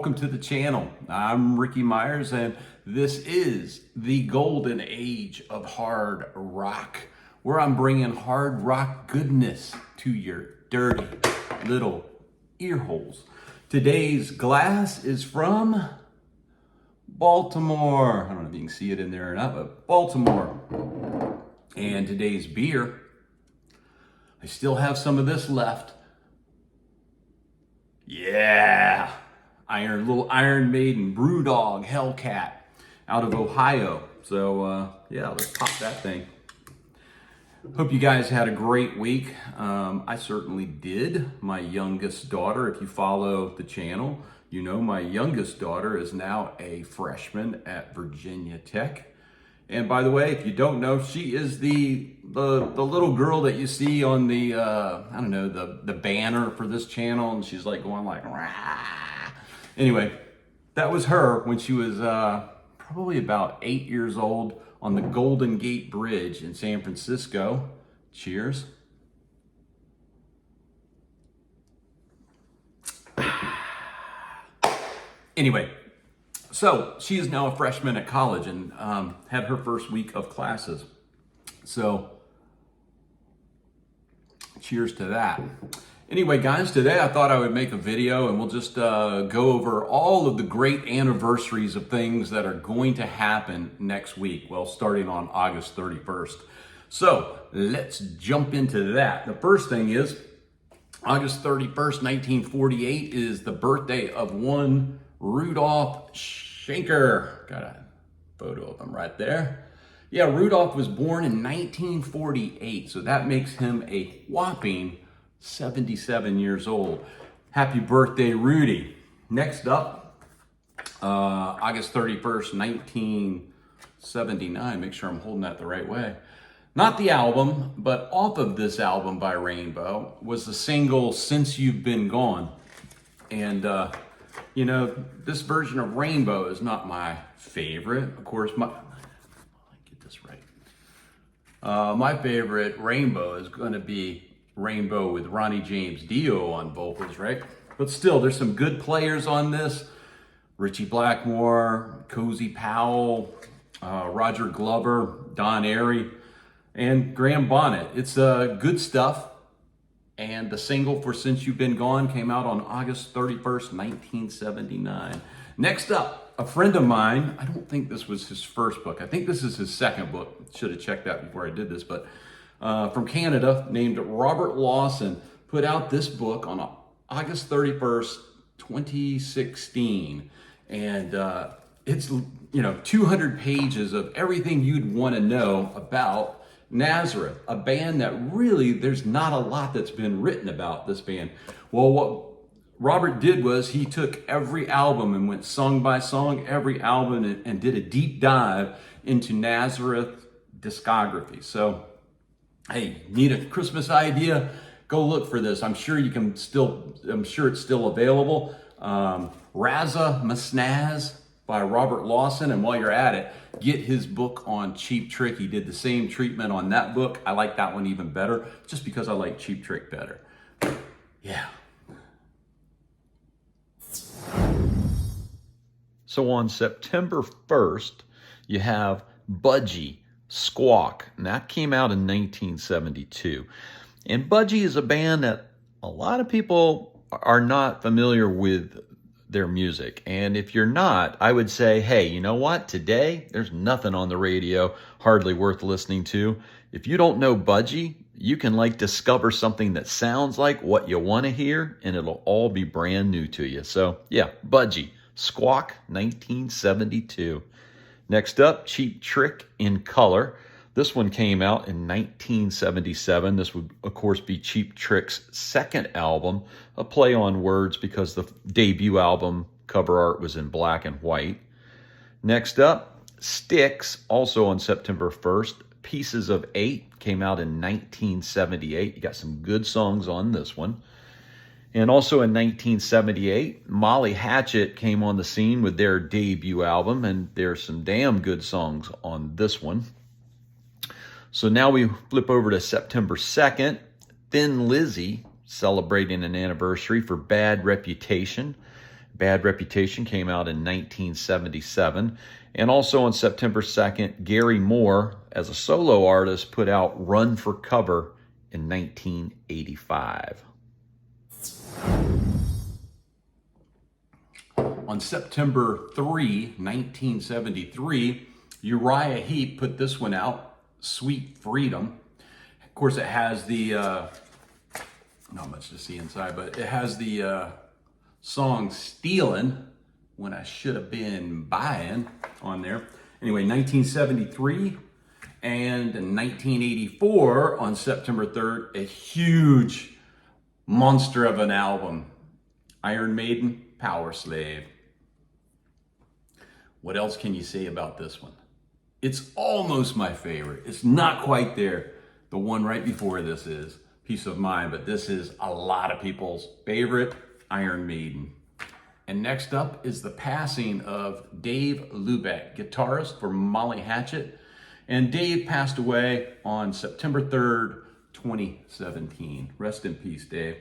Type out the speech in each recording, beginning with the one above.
welcome to the channel. I'm Ricky Myers, and this is the golden age of hard rock, where I'm bringing hard rock goodness to your dirty little ear holes. Today's glass is from Baltimore. I don't know if you can see it in there or not, but Baltimore. And today's beer, I still have some of this left. Yeah, little Iron Maiden Brewdog Hellcat out of Ohio. So yeah, let's pop that thing. Hope you guys had a great week. I certainly did. My youngest daughter, if you follow the channel, you know my youngest daughter is now a freshman at Virginia Tech. And by the way, if you don't know, she is the little girl that you see on the I don't know, the banner for this channel, and she's like going like rah. Anyway, that was her when she was probably about 8 years old on the Golden Gate Bridge in San Francisco. Cheers. Anyway, so she is now a freshman at college and had her first week of classes. So cheers to that. Anyway, guys, today I thought I would make a video and we'll just go over all of the great anniversaries of things that are going to happen next week. Well, starting on August 31st. So let's jump into that. The first thing is August 31st, 1948 is the birthday of one Rudolph Schenker. Got a photo of him right there. Yeah, Rudolph was born in 1948, so that makes him a whopping 77 years old. Happy birthday, Rudy. Next up, August 31st, 1979. Make sure I'm holding that the right way. Not the album, but off of this album by Rainbow was the single Since You've Been Gone. And you know, this version of Rainbow is not my favorite. Of course, get this right. My favorite Rainbow is going to be Rainbow with Ronnie James Dio on vocals, right? But still, there's some good players on this. Richie Blackmore, Cozy Powell, Roger Glover, Don Airey, and Graham Bonnet. It's good stuff. And the single for Since You've Been Gone came out on August 31st, 1979. Next up, a friend of mine, I don't think this was his first book. I think this is his second book. Should have checked that before I did this. But from Canada, named Robert Lawson, put out this book on August 31st, 2016. And it's, 200 pages of everything you'd want to know about Nazareth, a band that really, there's not a lot that's been written about this band. Well, what Robert did was he took every album and went song by song, every album, and did a deep dive into Nazareth discography. So, hey, need a Christmas idea? Go look for this. I'm sure it's still available. Raza Masnaz by Robert Lawson, and while you're at it, get his book on Cheap Trick. He did the same treatment on that book. I like that one even better, just because I like Cheap Trick better. Yeah. So on September 1st, you have Budgie, Squawk, and that came out in 1972. And Budgie is a band that a lot of people are not familiar with their music. And if you're not, I would say, hey, you know what? Today, there's nothing on the radio hardly worth listening to. If you don't know Budgie, you can discover something that sounds like what you want to hear, and it'll all be brand new to you. So yeah, Budgie, Squawk, 1972. Next up, Cheap Trick in Color. This one came out in 1977. This would, of course, be Cheap Trick's second album, a play on words because the debut album cover art was in black and white. Next up, STYX, also on September 1st. Pieces of 8 came out in 1978. You got some good songs on this one. And also in 1978, Molly Hatchet came on the scene with their debut album, and there's some damn good songs on this one. So now we flip over to September 2nd. Thin Lizzy celebrating an anniversary for Bad Reputation. Bad Reputation came out in 1977. And also on September 2nd, Gary Moore, as a solo artist, put out Run for Cover in 1985. On September 3, 1973, URIAH HEEP put this one out, Sweet Freedom. Of course, it has the, not much to see inside, but it has the song Stealin' When I Should Have Been Buying on there. Anyway, 1973 and in 1984 on September 3rd, a huge monster of an album, Iron Maiden, Power Slave. What else can you say about this one? It's almost my favorite. It's not quite there. The one right before this is Peace of Mind, but this is a lot of people's favorite, Iron Maiden. And next up is the passing of Dave Lubeck, guitarist for Molly Hatchet. And Dave passed away on September 3rd, 2017. Rest in peace, Dave.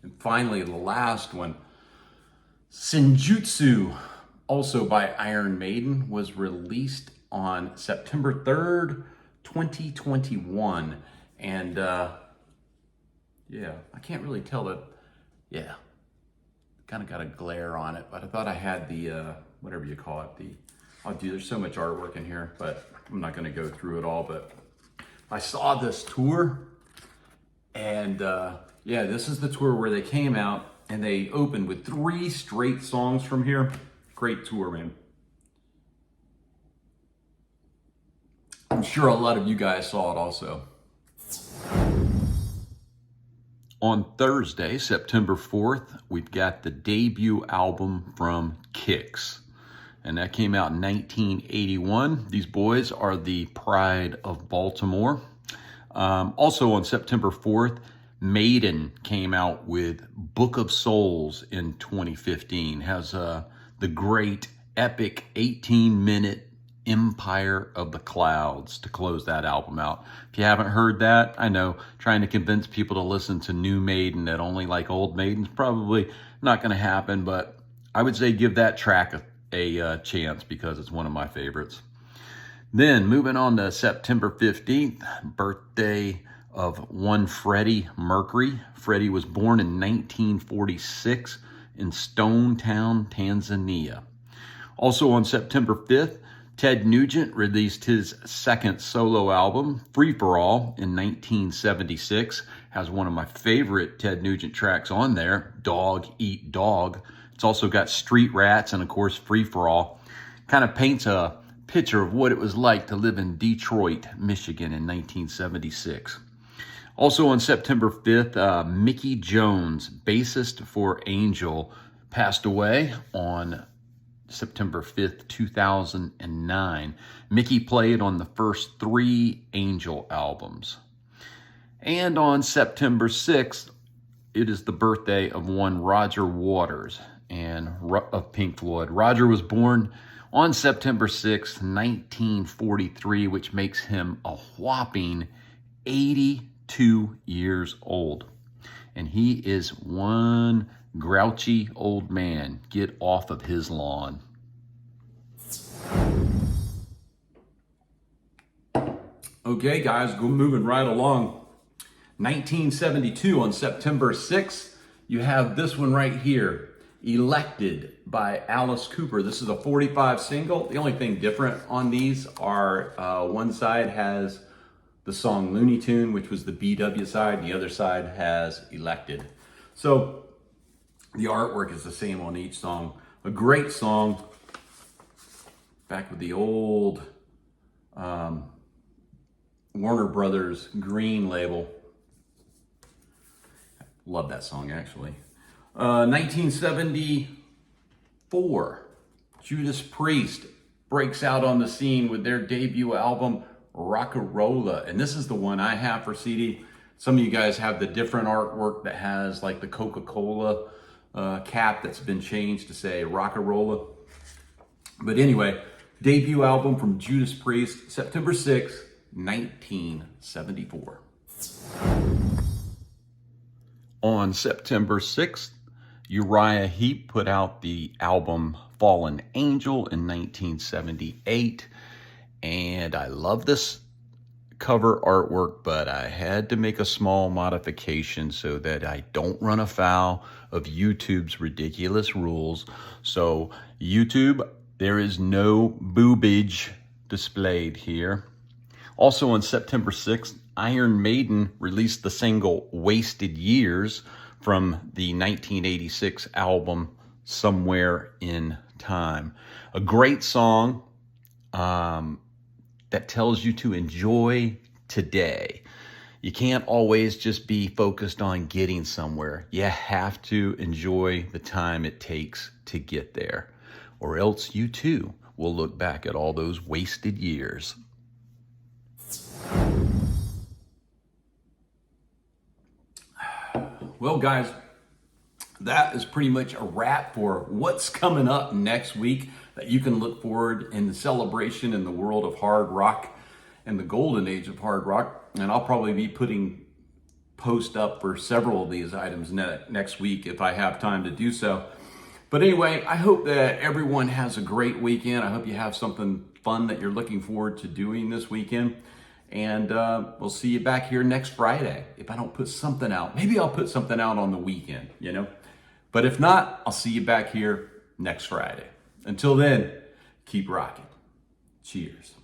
And finally, the last one, Senjutsu, also by Iron Maiden, was released on September 3rd, 2021. And yeah, I can't really tell that, yeah. Kind of got a glare on it, but I thought I had the, whatever you call it, oh dude, there's so much artwork in here, but I'm not gonna go through it all, but I saw this tour, and yeah, this is the tour where they came out, and they opened with 3 straight songs from here. Great tour, man. I'm sure a lot of you guys saw it also. On Thursday, September 4th, we've got the debut album from KIX. And that came out in 1981. These boys are the pride of Baltimore. Also on September 4th, Maiden came out with Book of Souls in 2015. Has the great, epic 18-minute Empire of the Clouds to close that album out. If you haven't heard that, I know trying to convince people to listen to new Maiden that only like old Maiden's probably not going to happen, but I would say give that track a chance because it's one of my favorites. Then moving on to September 15th, birthday of one Freddie Mercury. Freddie was born in 1946 in Stone Town, Tanzania. Also on September 5th, Ted Nugent released his second solo album, Free For All, in 1976. Has one of my favorite Ted Nugent tracks on there, Dog Eat Dog. It's also got Street Rats and, of course, Free For All. Kind of paints a picture of what it was like to live in Detroit, Michigan in 1976. Also on September 5th, Mickey Jones, bassist for Angel, passed away on September 5th, 2009. Mickey played on the first 3 Angel albums. And on September 6th, it is the birthday of one Roger Waters and of Pink Floyd. Roger was born on September 6th, 1943, which makes him a whopping 82 years old. And he is one grouchy old man. Get off of his lawn. Okay, guys, moving right along. 1972 on September 6th, you have this one right here, Elected by Alice Cooper. This is a 45 single. The only thing different on these are one side has the song Looney Tune, which was the BW side, and the other side has Elected. So the artwork is the same on each song. A great song. Back with the old Warner Brothers green label. Love that song, actually. 1974, Judas Priest breaks out on the scene with their debut album, Rock-a-Rolla. And this is the one I have for CD. Some of you guys have the different artwork that has like the Coca-Cola cap that's been changed to say Rock-a-Rolla. But anyway, debut album from Judas Priest, September 6th, 1974. On September 6th, URIAH HEEP put out the album Fallen Angel in 1978. And I love this cover artwork, but I had to make a small modification so that I don't run afoul of YouTube's ridiculous rules. So YouTube, there is no boobage displayed here. Also on September 6th, Iron Maiden released the single Wasted Years from the 1986 album Somewhere in Time. A great song that tells you to enjoy today. You can't always just be focused on getting somewhere. You have to enjoy the time it takes to get there, or else you too will look back at all those wasted years. Well, guys, that is pretty much a wrap for what's coming up next week that you can look forward in the celebration in the world of hard rock and the golden age of hard rock. And I'll probably be putting posts up for several of these items next week if I have time to do so. But anyway, I hope that everyone has a great weekend. I hope you have something fun that you're looking forward to doing this weekend. And we'll see you back here next Friday. If I don't put something out, maybe I'll put something out on the weekend, you know. But if not, I'll see you back here next Friday. Until then, keep rocking. Cheers.